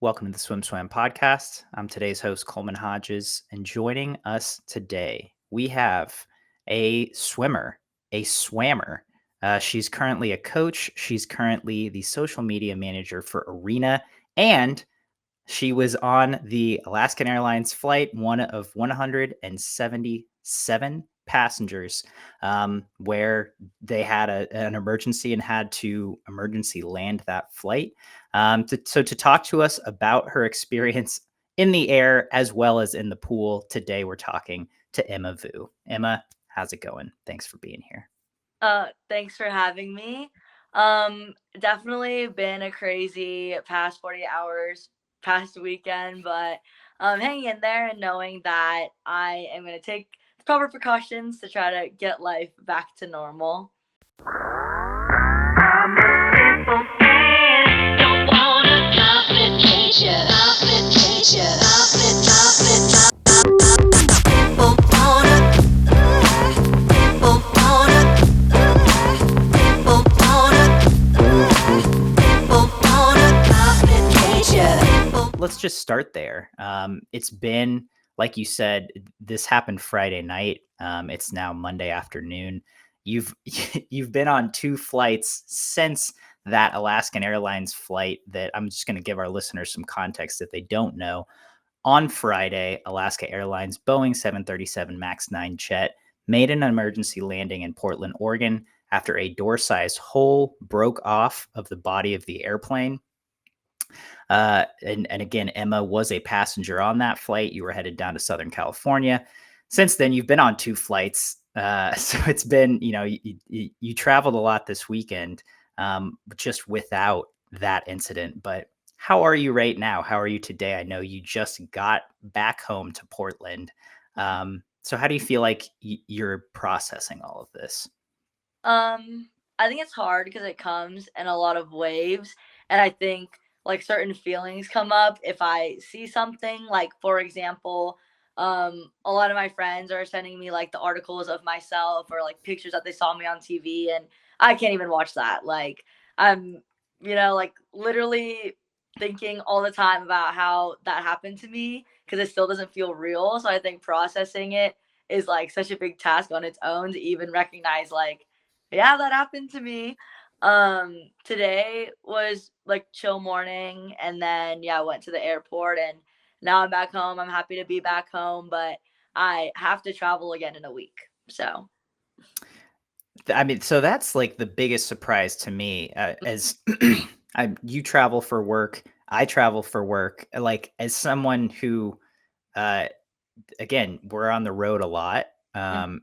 Welcome to the Swim Swam podcast. I'm today's host, Coleman Hodges, and joining us today, we have a swimmer, a swammer. She's currently a coach. She's currently the social media manager for Arena, and she was on the Alaskan Airlines flight, one of 177 passengers, where they had an emergency and had to emergency land that flight. To talk to us about her experience in the air as well as in the pool, today we're talking to Emma Vu. Emma, how's it going? Thanks for being here. Thanks for having me. Definitely been a crazy past 40 hours, past weekend, but hanging in there and knowing that I am going to take the proper precautions to try to get life back to normal. Let's just start there. It's been, like you said, this happened Friday night. It's now Monday afternoon. You've you've been on two flights since that Alaskan Airlines flight that I'm just going to give our listeners some context if they don't know. On Friday, Alaska Airlines Boeing 737 MAX 9 jet made an emergency landing in Portland, Oregon after a door-sized hole broke off of the body of the airplane. And again, Emma was a passenger on that flight. You were headed down to Southern California. Since then, you've been on two flights. So it's been, you traveled a lot this weekend, just without that incident. But how are you right now? How are you today? I know you just got back home to Portland. So how do you feel like you're processing all of this? I think it's hard because it comes in a lot of waves, and I think like certain feelings come up if I see something. Like for example, a lot of my friends are sending me like the articles of myself or like pictures that they saw me on TV, and I can't even watch that. Like I'm, like literally thinking all the time about how that happened to me because it still doesn't feel real. So I think processing it is like such a big task on its own to even recognize like yeah, that happened to me. Today was like chill morning, and then yeah, I went to the airport, and now I'm back home. I'm happy to be back home, but I have to travel again in a week. So I mean, so that's like the biggest surprise to me, as you travel for work, I travel for work. Like as someone who, uh, again, we're on the road a lot, mm,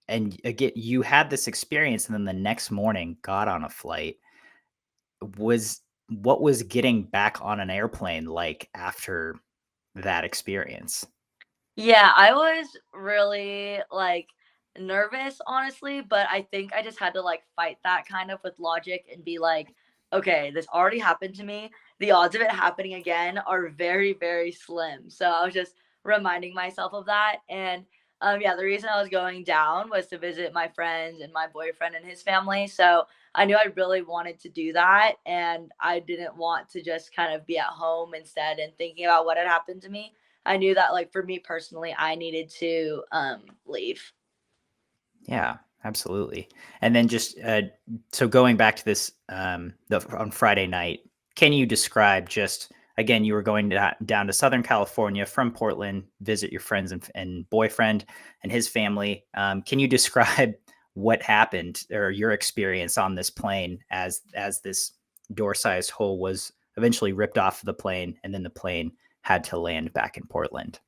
and again, you had this experience, and then the next morning got on a flight. Was What was getting back on an airplane like after that experience? yeah, I was really like nervous, honestly, but I think I just had to like fight that kind of with logic and be like, okay, this already happened to me. The odds of it happening again are very, very slim. So I was just reminding myself of that. And yeah, the reason I was going down was to visit my friends and my boyfriend and his family. So I knew I really wanted to do that. And I didn't want to just kind of be at home instead and thinking about what had happened to me. I knew that like for me personally, I needed to leave. Yeah, absolutely. And then just so going back to this, on Friday night, can you describe just again? You were going down to Southern California from Portland, visit your friends and boyfriend and his family. Can you describe what happened or your experience on this plane as this door-sized hole was eventually ripped off of the plane, and then the plane had to land back in Portland?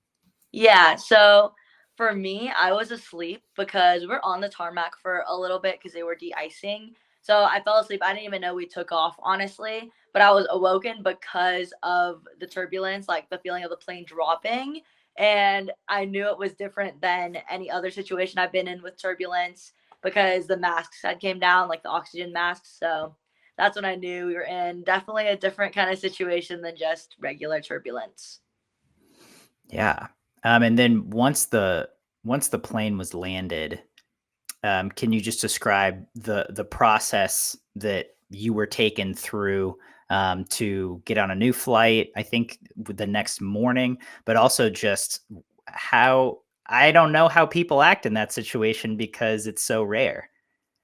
Yeah, so for me, I was asleep because we're on the tarmac for a little bit because they were de-icing. So I fell asleep. I didn't even know we took off, honestly. But I was awoken because of the turbulence, like the feeling of the plane dropping. And I knew it was different than any other situation I've been in with turbulence because the masks had came down, like the oxygen masks. So that's when I knew we were in definitely a different kind of situation than just regular turbulence. Yeah. And then once the plane was landed, can you just describe the process that you were taken through? to get on a new flight, I think the next morning, but also just how I don't know how people act in that situation because it's so rare.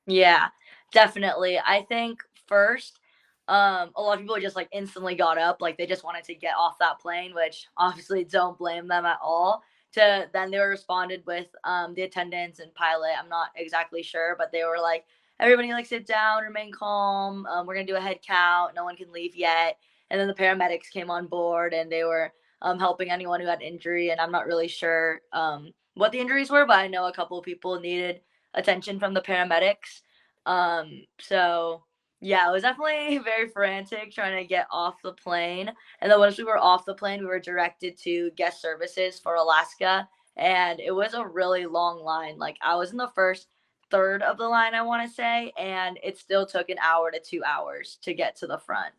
Yeah, definitely. I think first, a lot of people just like instantly got up, like they just wanted to get off that plane, which obviously don't blame them at all. To then they were responded with the attendants and pilot. I'm not exactly sure, but they were like, everybody like sit down, remain calm. We're gonna do a head count. No one can leave yet. And then the paramedics came on board and they were helping anyone who had injury. And I'm not really sure what the injuries were, but I know a couple of people needed attention from the paramedics. So yeah, it was definitely very frantic trying to get off the plane. And then once we were off the plane, we were directed to guest services for Alaska. And it was a really long line. Like I was in the first third of the line, I want to say, and it still took an hour to 2 hours to get to the front.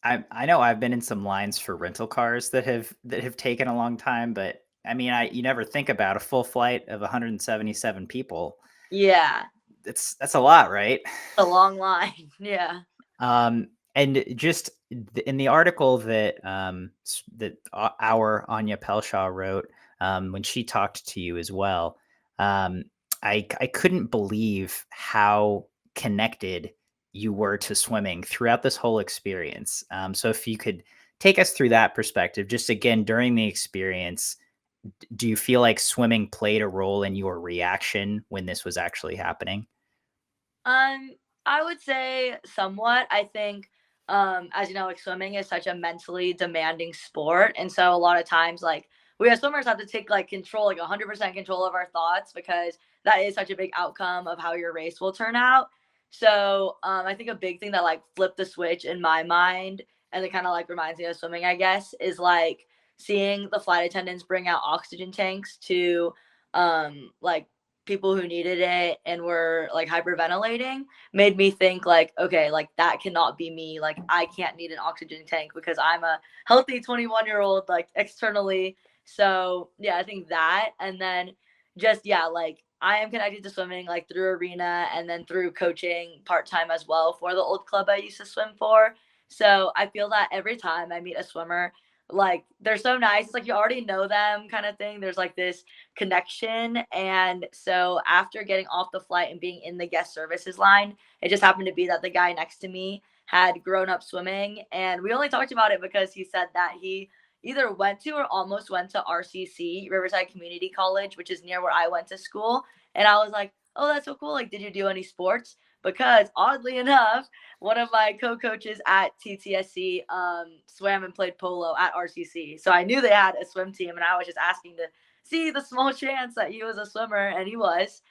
I know I've been in some lines for rental cars that have taken a long time, but I mean, I you never think about a full flight of 177 people. Yeah, That's a lot, right? a long line. Yeah. And just in the article that our Anya Pelshaw wrote when she talked to you as well, um, I couldn't believe how connected you were to swimming throughout this whole experience. So if you could take us through that perspective, just again during the experience, do you feel like swimming played a role in your reaction when this was actually happening? Um, I would say somewhat. I think, as you know, like swimming is such a mentally demanding sport, and so a lot of times, like we as swimmers have to take like control, like 100% control of our thoughts because that is such a big outcome of how your race will turn out. So, I think a big thing that like flipped the switch in my mind, and it kind of like reminds me of swimming, I guess, is like seeing the flight attendants bring out oxygen tanks to, like people who needed it and were like hyperventilating made me think like, okay, like that cannot be me. Like I can't need an oxygen tank because I'm a healthy 21-year-old like externally. So yeah, I think that. And then just yeah, like I am connected to swimming like through arena and then through coaching part-time as well for the old club I used to swim for. So I feel that every time I meet a swimmer, like they're so nice. It's like you already know them kind of thing. There's like this connection. And so after getting off the flight and being in the guest services line, it just happened to be that the guy next to me had grown up swimming. And we only talked about it because he said that he either went to or almost went to RCC, Riverside Community College, which is near where I went to school. And I was like, oh, that's so cool. Like, did you do any sports? Because oddly enough, one of my co-coaches at TTSC swam and played polo at RCC. So I knew they had a swim team, and I was just asking to see the small chance that he was a swimmer, and he was.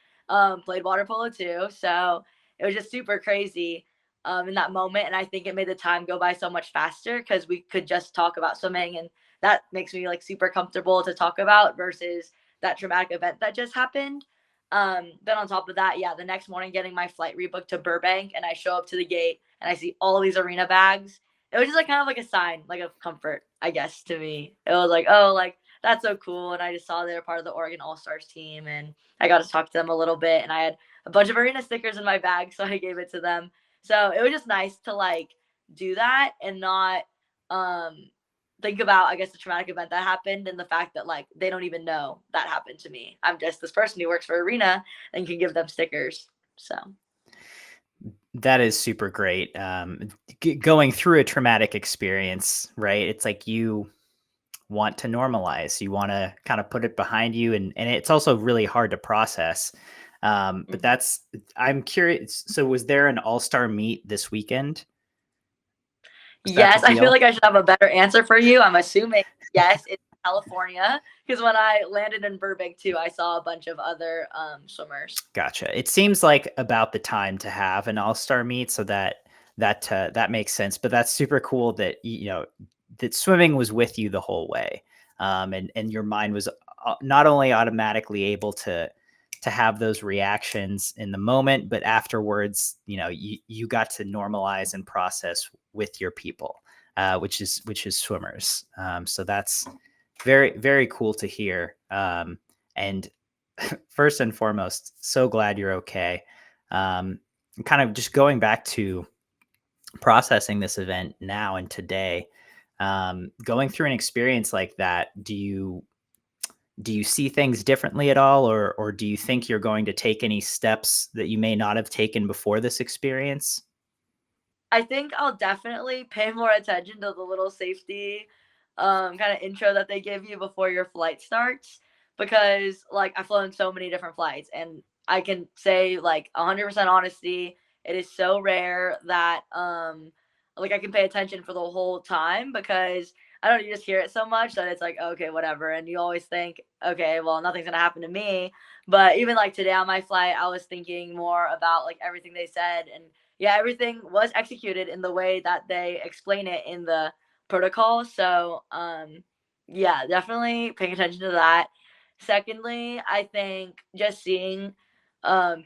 Played water polo too, so it was just super crazy in that moment, and I think it made the time go by so much faster because we could just talk about swimming, and that makes me like super comfortable to talk about versus that traumatic event that just happened. Then on top of that, yeah, the next morning getting my flight rebooked to Burbank, and I show up to the gate and I see all these arena bags. It was just like kind of like a sign, like of comfort, I guess, to me. It was like, oh, like that's so cool. And I just saw they were part of the Oregon All Stars team, and I got to talk to them a little bit. And I had a bunch of arena stickers in my bag, so I gave it to them. So it was just nice to like do that and not um think about, I guess, the traumatic event that happened and the fact that like they don't even know that happened to me. I'm just this person who works for arena and can give them stickers. So That is super great. Going through a traumatic experience, right? It's like you want to normalize, you want to kind of put it behind you, and it's also really hard to process. But mhm. I'm curious. So, was there an all star meet this weekend? Was that the Yes, I feel deal? like I should have a better answer for you. I'm assuming yes, it's California because when I landed in Burbank too, I saw a bunch of other swimmers. Gotcha. It seems like about the time to have an all-star meet, so that makes sense. But that's super cool that that swimming was with you the whole way, and your mind was not only automatically able to have those reactions in the moment, but afterwards, you got to normalize and process with your people, which is swimmers. So that's very very cool to hear. And first and foremost, so glad you're okay. Kind of just going back to processing this event now and today, going through an experience like that, do you see things differently at all, or do you think you're going to take any steps that you may not have taken before this experience? I think I'll definitely pay more attention to the little safety, kind of intro that they give you before your flight starts because like I've flown so many different flights and I can say like 100% honesty, it is so rare that like I can pay attention for the whole time because I don't know, you just hear it so much that it's like okay, whatever, and you always think okay, well nothing's gonna happen to me. But even like today on my flight, I was thinking more about like everything they said and yeah, everything was executed in the way that they explain it in the protocol. So, yeah, definitely paying attention to that. Secondly, I think just seeing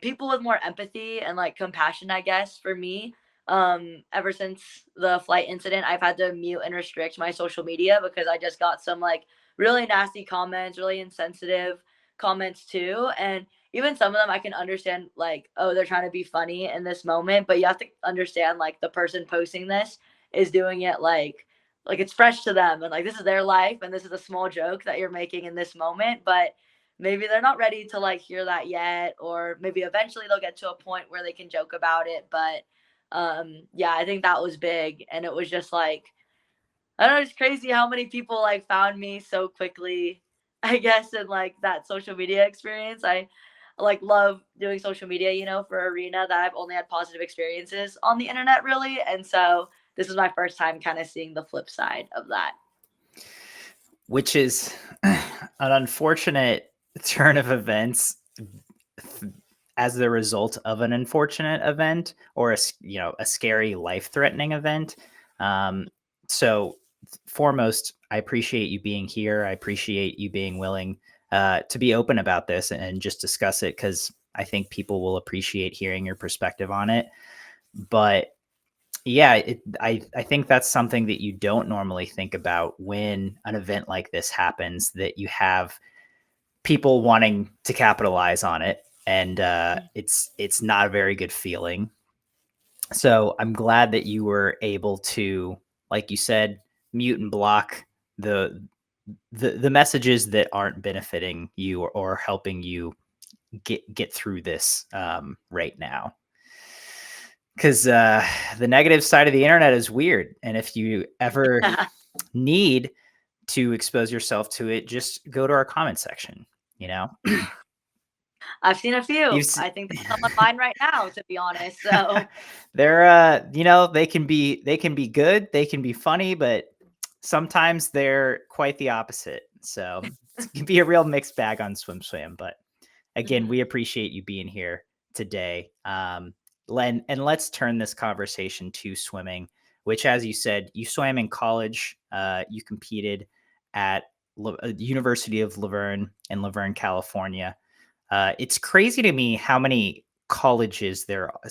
people with more empathy and like compassion, I guess, for me. Ever since the flight incident, I've had to mute and restrict my social media because I just got some like really nasty comments, really insensitive comments too. And even some of them I can understand like, oh, they're trying to be funny in this moment, but you have to understand like the person posting this is doing it like it's fresh to them and like this is their life and this is a small joke that you're making in this moment, but maybe they're not ready to like hear that yet or maybe eventually they'll get to a point where they can joke about it, but yeah, I think that was big and it was just like I don't know, it's crazy how many people like found me so quickly, I guess, in like that social media experience. I like love doing social media, you know, for arena that I've only had positive experiences on the internet really. And so this is my first time kind of seeing the flip side of that. Which is an unfortunate turn of events as the result of an unfortunate event or a scary life-threatening event. Um, so foremost, I appreciate you being here. I appreciate you being willing to be open about this and just discuss it because I think people will appreciate hearing your perspective on it. But yeah, I think that's something that you don't normally think about when an event like this happens, that you have people wanting to capitalize on it, and it's not a very good feeling. So I'm glad that you were able to, like you said, mute and block the the messages that aren't benefiting you or helping you get through this right now. Because the negative side of the internet is weird, and if you ever Yeah, need to expose yourself to it, just go to our comment section. You know, I've seen a you've few. s- I think there's some on mine right now, to be honest. So they're they can be good, they can be funny, but sometimes they're quite the opposite. So it can be a real mixed bag on Swim Swam. But again, we mhm. appreciate you being here today. Len, and let's turn this conversation to swimming, which, as you said, you swam in college. You competed at University of Laverne in Laverne, California. It's crazy to me how many colleges there are,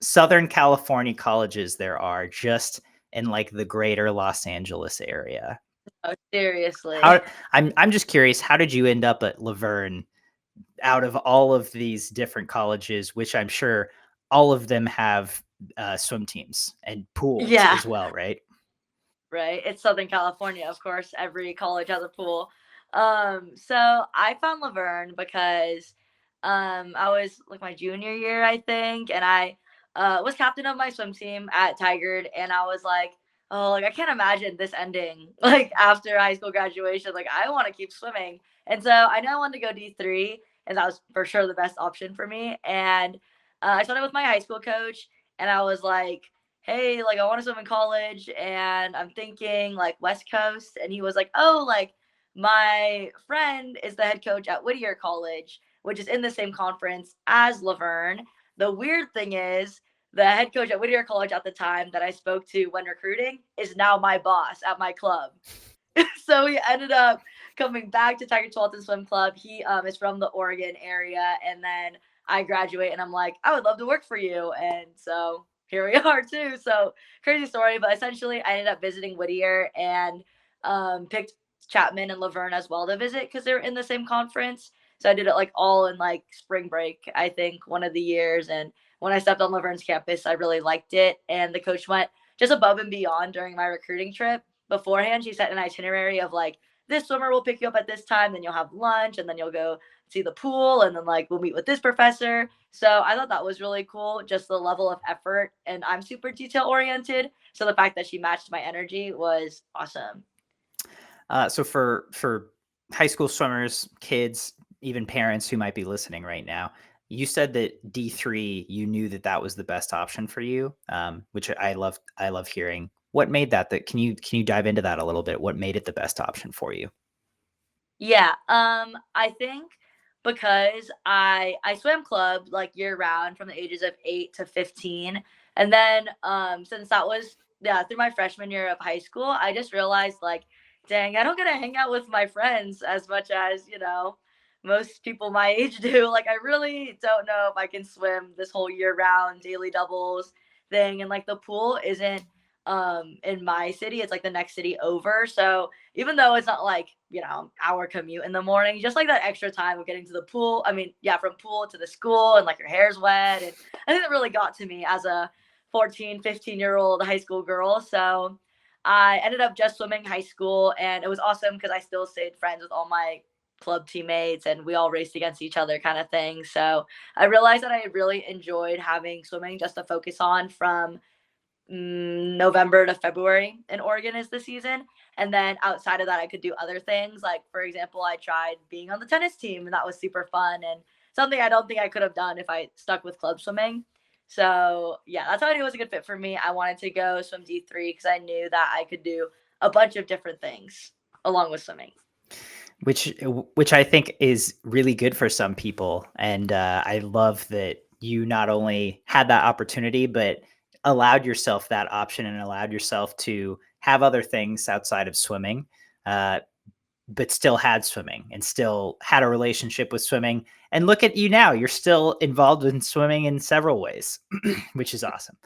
Southern California colleges there are just in like the greater Los Angeles area. Oh, seriously. How I'm just curious, how did you end up at Laverne out of all of these different colleges, which I'm sure all of them have swim teams and pools Yeah. as well, right? Right? It's Southern California, of course. Every college has a pool. So I found Laverne because I was like my junior year, I think, and I was captain of my swim team at Tigard, and I was like, oh, like I can't imagine this ending like after high school graduation. Like I want to keep swimming, and so I know I wanted to go D3, and that was for sure the best option for me. And I started with my high school coach, and I was like hey, like I want to swim in college and I'm thinking like West Coast. And he was like, oh, like my friend is the head coach at Whittier College, which is in the same conference as Laverne. The weird thing is, the head coach at Whittier College at the time that I spoke to when recruiting is now my boss at my club. So he ended up coming back to Tiger Walton Swim Club. He is from the Oregon area, and then I graduate, and I'm like, I would love to work for you, and so here we are too. So crazy story, but essentially, I ended up visiting Whittier and picked Chapman and Laverne as well to visit because they're in the same conference. So I did it like all in like spring break, I think, one of the years, and when I stepped on Laverne's campus, I really liked it. And the coach went just above and beyond during my recruiting trip. Beforehand, she set an itinerary of like, this swimmer will pick you up at this time, then you'll have lunch, and then you'll go see the pool, and then like we'll meet with this professor. So I thought that was really cool, just the level of effort. And I'm super detail oriented. So the fact that she matched my energy was awesome. So for high school swimmers, kids, even parents who might be listening right now, you said that D3, you knew that that was the best option for you, which I love. I love hearing. What made that? That can you dive into that a little bit? What made it the best option for you? Yeah, I think because I swam club like year round from the ages of 8 to 15. And then since that was yeah, through my freshman year of high school, I just realized like, dang, I don't get to hang out with my friends as much as, most people my age do. Like I really don't know if I can swim this whole year round daily doubles thing. And like the pool isn't in my city, it's like the next city over. So even though it's not like, hour commute in the morning, just like that extra time of getting to the pool. I mean, yeah, from pool to the school and like your hair's wet. And I think that really got to me as a 14, 15-year-old high school girl. So I ended up just swimming high school and it was awesome because I still stayed friends with all my club teammates and we all raced against each other kind of thing. So I realized that I really enjoyed having swimming just to focus on from November to February in Oregon is the season. And then outside of that, I could do other things. Like, for example, I tried being on the tennis team, and that was super fun and something I don't think I could have done if I stuck with club swimming. So, yeah, that's how I knew it was a good fit for me. I wanted to go swim D3 because I knew that I could do a bunch of different things along with swimming. Which I think is really good for some people, and I love that you not only had that opportunity, but allowed yourself that option and allowed yourself to have other things outside of swimming, uh, but still had swimming and still had a relationship with swimming. And look at you now; you're still involved in swimming in several ways, which is awesome.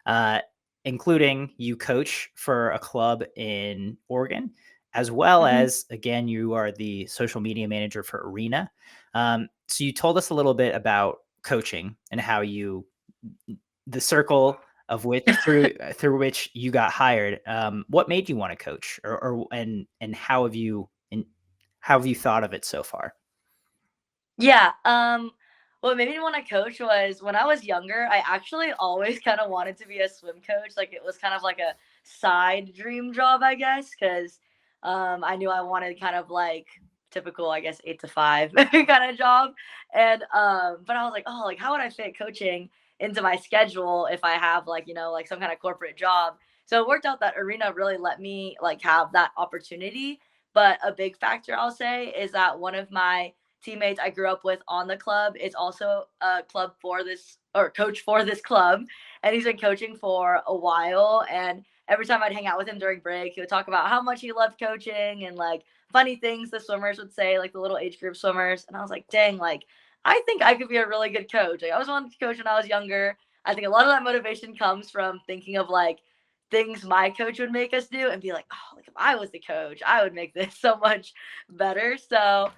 Uh, Including you coach for a club in Oregon, as well Mm-hmm. as, again, you are the social media manager for Arena. So you told us a little bit about coaching and how the circle of which through which you got hired. What made you want to coach, and how have you thought of it so far? Yeah, what made me wanna coach was when I was younger, I actually always kinda wanted to be a swim coach, like, it was kind of like a side dream job, I guess, 'cause, I knew I wanted kind of like typical, I guess, 8 to 5 kinda job, and, but I was like, "Oh, like, how would I fit coaching into my schedule if I have, like, like, some kinda corporate job?" So it worked out that Arena really let me, like, have that opportunity, but a big factor, I'll say, is that one of my teammates I grew up with on the club is also a club for this or coach for this club. And he's been coaching for a while. And every time I'd hang out with him during break, he would talk about how much he loved coaching and like funny things the swimmers would say, like the little age group swimmers. And I was like, dang, like I think I could be a really good coach. Like I was wanting to coach when I was younger. I think a lot of that motivation comes from thinking of like things my coach would make us do and be like, oh, like if I was the coach, I would make this so much better. So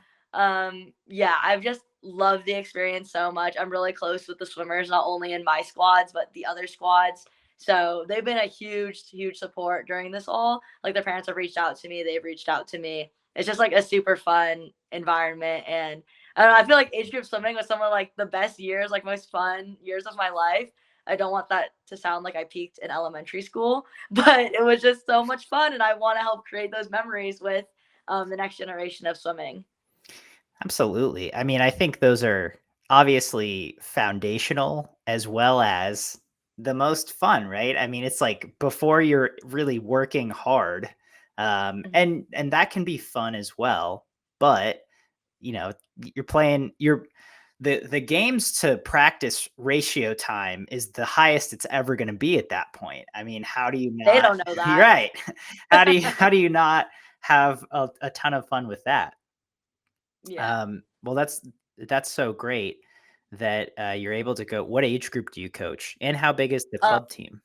yeah, I've just loved the experience so much. I'm really close with the swimmers, not only in my squads, but the other squads. So they've been a huge, huge support during this all. Like their parents have reached out to me, they've reached out to me. It's just like a super fun environment. And I don't know, I feel like age group swimming was some of like the best years, like most fun years of my life. I don't want that to sound like I peaked in elementary school, but it was just so much fun. And I want to help create those memories with the next generation of swimming. Absolutely. I mean, I think those are obviously foundational as well as the most fun, right? I mean, it's like before you're really working hard, Mhm. and that can be fun as well. But you know, you're playing the games to practice ratio time is the highest it's ever going to be at that point. I mean, how do you They not? don't know You're that. right. How do you not have a ton of fun with that? Yeah. Well, that's so great that you're able to go. What age group do you coach, and how big is the Um, club team?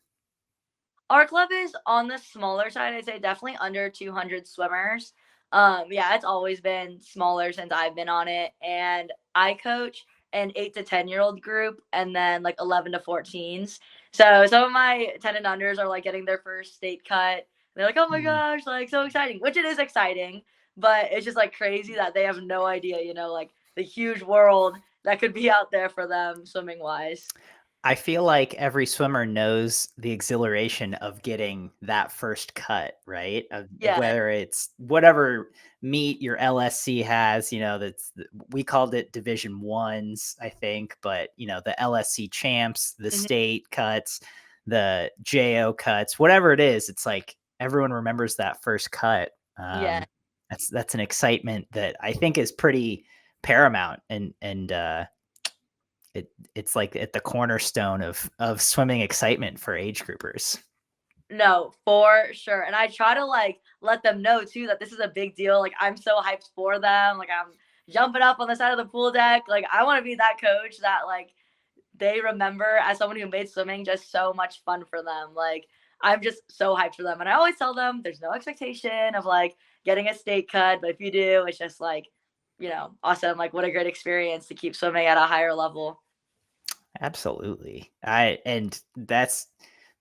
our club is on the smaller side. I'd say definitely under 200 swimmers. Yeah, it's always been smaller since I've been on it, and I coach an 8 to 10-year-old group, and then like 11 to 14s. So some of my 10 and unders are like getting their first state cut. They're like, oh my Mm. gosh, like so exciting, which it is exciting, but it's just like crazy that they have no idea, like the huge world that could be out there for them swimming wise. I feel like every swimmer knows the exhilaration of getting that first cut, right? Yeah. Whether it's whatever meet your LSC has, we called it Division Ones, I think, but the LSC champs, the Mhm. state cuts, the JO cuts, whatever it is, it's like everyone remembers that first cut. Yeah. That's an excitement that I think is pretty paramount, and it's like at the cornerstone of swimming excitement for age groupers. No, for sure. And I try to like let them know too that this is a big deal. Like I'm so hyped for them. Like I'm jumping up on the side of the pool deck. Like I want to be that coach that like they remember as someone who made swimming just so much fun for them. Like I'm just so hyped for them. And I always tell them there's no expectation of like getting a state cut, but if you do, it's just like, awesome. Like what a great experience to keep swimming at a higher level. Absolutely.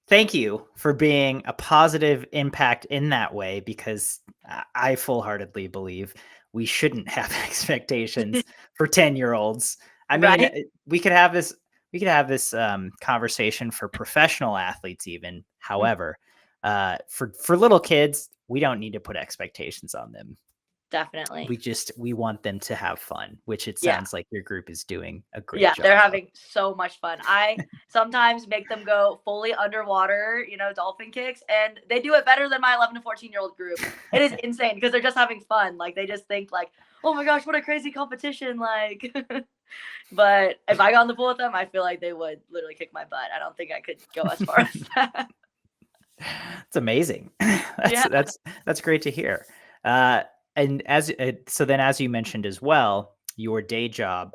Thank you for being a positive impact in that way, because I full-heartedly believe we shouldn't have expectations for 10-year-olds. I mean, Right? we could have this conversation for professional athletes even. However, for little kids, we don't need to put expectations on them. Definitely. We want them to have fun, which it Yeah. sounds like your group is doing a great Yeah, they're job of. having so much fun. I sometimes make them go fully underwater, dolphin kicks, and they do it better than my 11 to 14-year-old group. It is insane because they're just having fun. Like they just think like, "Oh my gosh, what a crazy competition!" Like, but if I got on the pool with them, I feel like they would literally kick my butt. I don't think I could go as far as that. It's amazing. That's Yeah. that's that's great to hear. Uh, and so then, as you mentioned as well, your day job.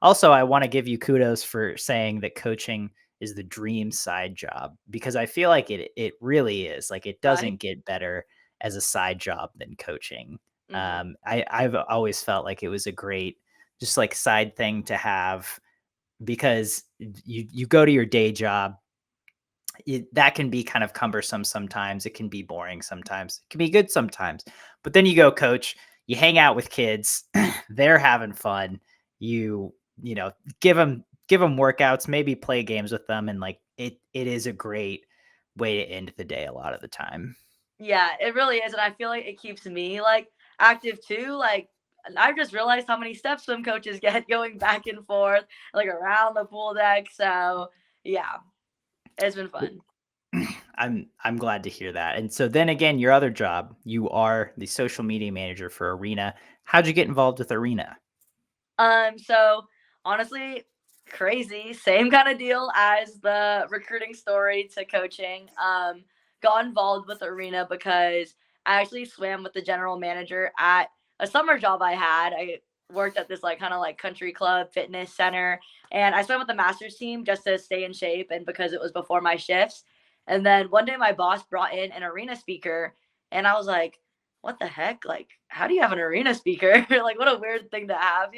Also, I want to give you kudos for saying that coaching is the dream side job, because I feel like it really is. Like it Right. doesn't get better as a side job than coaching. Hmm. I've always felt like it was a great, just like side thing to have, because you go to your day job, that can be kind of cumbersome sometimes. It can be boring sometimes. It can be good sometimes. But then you go coach, you hang out with kids, they're having fun. You know, give them workouts, maybe play games with them, and like it is a great way to end the day a lot of the time. Yeah, it really is, and I feel like it keeps me like active too. Like I've just realized how many steps swim coaches get going back and forth, like around the pool deck. So yeah, it's been W- fun. I'm glad to hear that. And so then again, your other job, you are the social media manager for Arena. How'd you get involved with Arena? So honestly, crazy. Same kind of deal as the recruiting story to coaching. Got involved with Arena because I actually swam with the general manager at a summer job I had. I worked at this like kind of like country club fitness center, and I swam with the masters team just to stay in shape and because it was before my shifts. And then one day my boss brought in an arena speaker, and I was like, what the heck? Like, how do you have an arena speaker? Like, what a weird thing to have?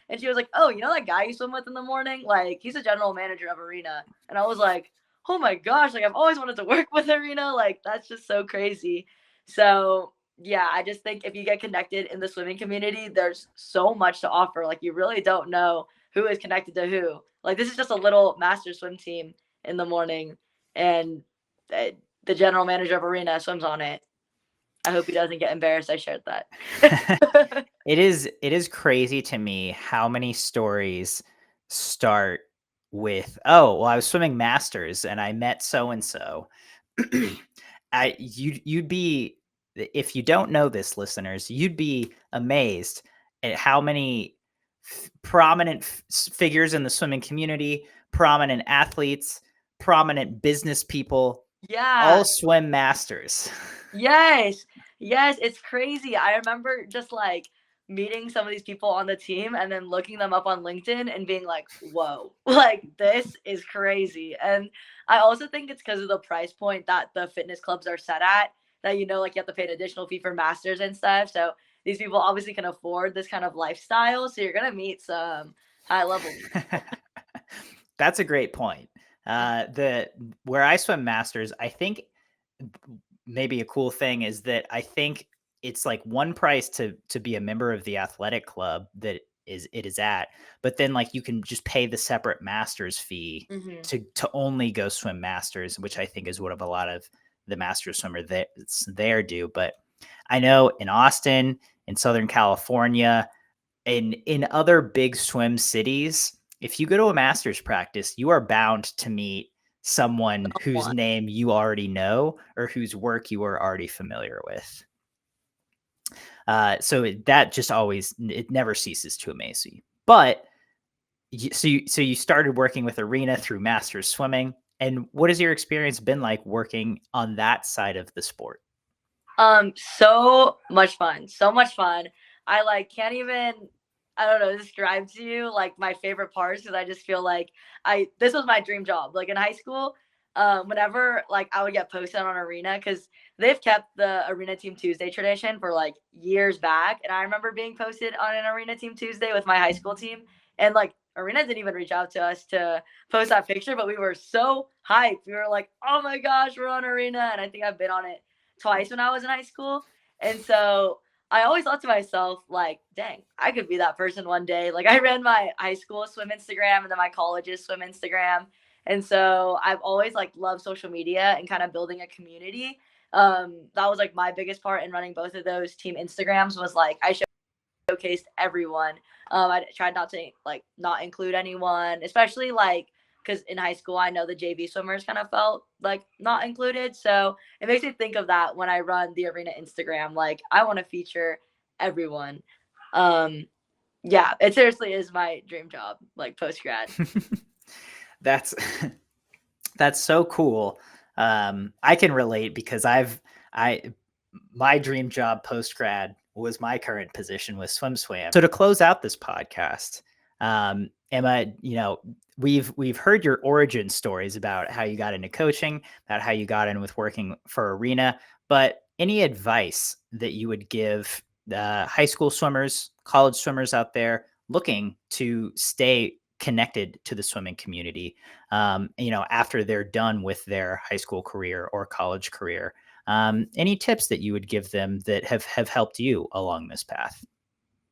And she was like, oh, you know that guy you swim with in the morning? Like, he's a general manager of Arena. And I was like, oh my gosh, like, I've always wanted to work with Arena. Like, that's just so crazy. So, yeah, I just think if you get connected in the swimming community, there's so much to offer. Like, you really don't know who is connected to who. Like, this is just a little master swim team in the morning, and uh, the general manager of Arena swims on it. I hope he doesn't get embarrassed I shared that. It is crazy to me how many stories start with, "Oh, well, I was swimming masters and I met so and so." I you'd be If you don't know this, listeners, you'd be amazed at how many prominent figures in the swimming community, prominent athletes, prominent business people, all Yeah. swim masters. Yes. Yes, it's crazy. I remember just, like, meeting some of these people on the team and then looking them up on LinkedIn and being like, "Whoa, like, this is crazy." And I also think it's because of the price point that the fitness clubs are set at, that, like, you have to pay an additional fee for masters and stuff, so these people obviously can afford this kind of lifestyle, so you're gonna meet some high level. That's a great point. The where I swim masters, I think maybe a cool thing is that I think it's like one price to be a member of the athletic club that it is at, but then like you can just pay the separate masters fee Mm-hmm. to only go swim masters, which I think is what a lot of the master swimmer that's there do. But I know in Austin, in Southern California, in other big swim cities, if you go to a master's practice, you are bound to meet someone whose One. name you already know or whose work you are already familiar with. That just always, it never ceases to amaze me. But so you started working with Arena through Masters Swimming, and what has your experience been like working on that side of the sport? So much fun. So much fun. I like can't even I don't know, describe to you like my favorite parts because I just feel like I this was my dream job. Like in high school, whenever like I would get posted on Arena because they've kept the Arena Team Tuesday tradition for like years back. And I remember being posted on an Arena Team Tuesday with my high school team. And like Arena didn't even reach out to us to post that picture, but we were so hyped. We were like, oh my gosh, we're on Arena. And I think I've been on it twice when I was in high school. And so I always thought to myself, like, dang, I could be that person one day. Like, I ran my high school swim Instagram and then my college's swim Instagram. And so I've always like loved social media and kind of building a community. That was like my biggest part in running both of those team Instagrams was like I showcased everyone. I tried not to like not include anyone, especially like because in high school I know the JV swimmers kind of felt like not included. So it makes me think of that when I run the Arena Instagram. Like I want to feature everyone. Um, yeah, it seriously is my dream job, like post grad. That's that's so cool. I can relate because I my dream job post grad was my current position with Swim Swam. So to close out this podcast, Emma, we've heard your origin stories about how you got into coaching, about how you got in with working for Arena, but any advice that you would give high school swimmers, college swimmers out there looking to stay connected to the swimming community, after they're done with their high school career or college career? Any tips that you would give them that have helped you along this path?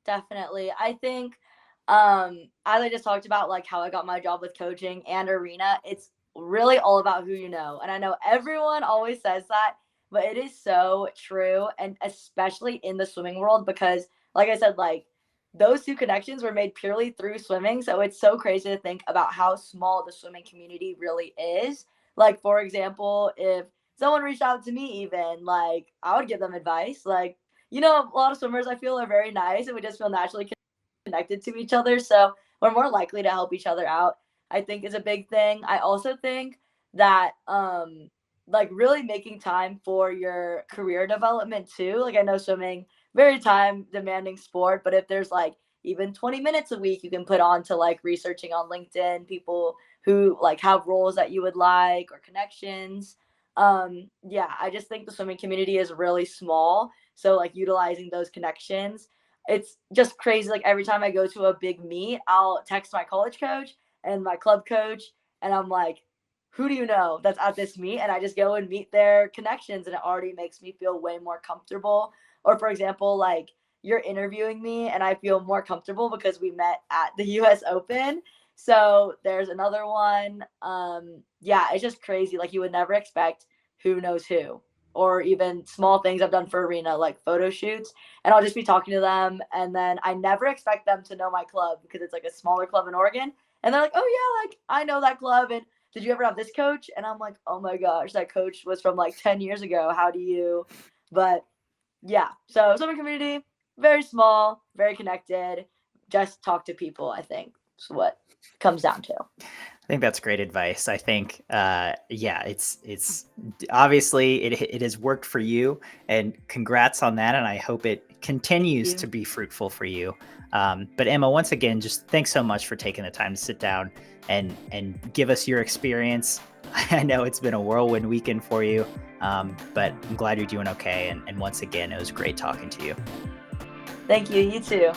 Definitely. I think as I just talked about like how I got my job with coaching and Arena, it's really all about who you know. And I know everyone always says that, but it is so true and especially in the swimming world because like I said like those two connections were made purely through swimming, so it's so crazy to think about how small the swimming community really is. Like for example, if someone reached out to me even like I would give them advice like a lot of swimmers I feel are very nice and we just feel naturally connected to each other. So we're more likely to help each other out, I think is a big thing. I also think that like really making time for your career development too. Like I know swimming, very time demanding sport, but if there's like even 20 minutes a week you can put on to like researching on LinkedIn, people who like have roles that you would like or connections. Yeah, I just think the swimming community is really small. So like utilizing those connections, it's just crazy. Like every time I go to a big meet, I'll text my college coach and my club coach, and I'm like, "Who do you know that's at this meet?" And I just go and meet their connections, and it already makes me feel way more comfortable. Or for example, like you're interviewing me, and I feel more comfortable because we met at the U.S. Open. So there's another one. Yeah, it's just crazy. Like you would never expect who knows who, or even small things I've done for Arena, like photo shoots and I'll just be talking to them. And then I never expect them to know my club because it's like a smaller club in Oregon. And they're like, oh, yeah, like I know that club. And did you ever have this coach? And I'm like, oh my gosh, that coach was from like 10 years ago. How do you? But yeah, so swimming community, very small, very connected. Just talk to people, I think is what it comes down to. I think that's great advice. I think, yeah, it's obviously it has worked for you, and congrats on that. And I hope it continues to You. be fruitful for you. But Emma, once again, just thanks so much for taking the time to sit down and give us your experience. I know it's been a whirlwind weekend for you, but I'm glad you're doing okay. And once again, it was great talking to you. Thank you. You too.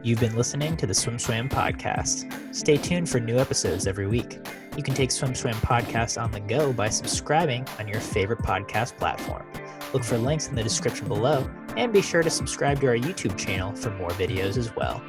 You've been listening to the Swim Swam podcast. Stay tuned for new episodes every week. You can take Swim Swam podcast on the go by subscribing on your favorite podcast platform. Look for links in the description below, and be sure to subscribe to our YouTube channel for more videos as well.